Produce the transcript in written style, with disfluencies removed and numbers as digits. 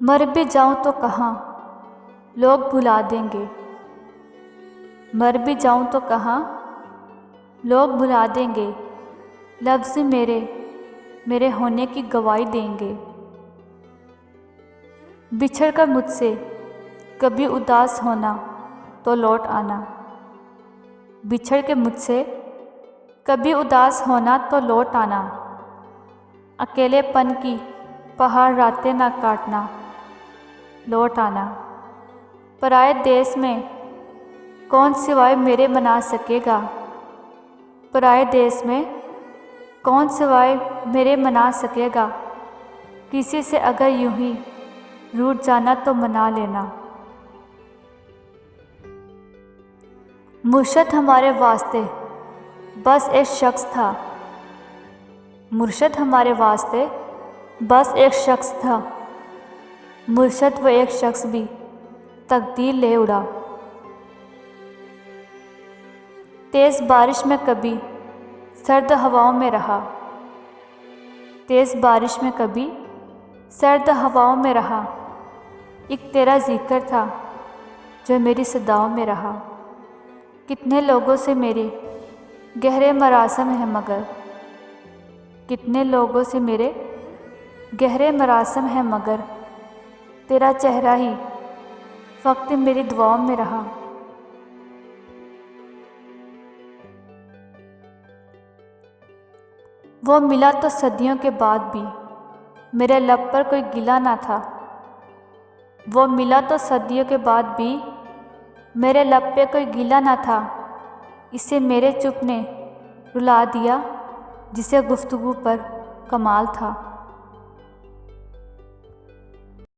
मर भी जाऊं तो कहाँ लोग भुला देंगे। मर भी जाऊं तो कहाँ लोग भुला देंगे। लफ्ज़ मेरे मेरे होने की गवाही देंगे। बिछड़ कर मुझसे कभी उदास होना तो लौट आना। बिछड़ के मुझसे कभी उदास होना तो लौट आना। अकेलेपन की पहाड़ रातें ना काटना, लौट आना। पराए देश में कौन सिवाय मेरे मना सकेगा। पराए देश में कौन सिवाय मेरे मना सकेगा। किसी से अगर यूं ही रूठ जाना तो मना लेना। मुर्शद हमारे वास्ते बस एक शख्स था। मुर्शद हमारे वास्ते बस एक शख्स था। मुर्शद वो एक शख्स भी तकदीर ले उड़ा। तेज़ बारिश में कभी सर्द हवाओं में रहा। तेज़ बारिश में कभी सर्द हवाओं में रहा। एक तेरा जिक्र था जो मेरी सदाओं में रहा। कितने लोगों से मेरे गहरे मरासम है मगर। कितने लोगों से मेरे गहरे मरासम है मगर। तेरा चेहरा ही फ़क़्त मेरी दुआओं में रहा। वो मिला तो सदियों के बाद भी मेरे लब पर कोई गिला ना था। वो मिला तो सदियों के बाद भी मेरे लब पे कोई गिला ना था। इसे मेरे चुप ने रुला दिया जिसे गुफ्तगू पर कमाल था।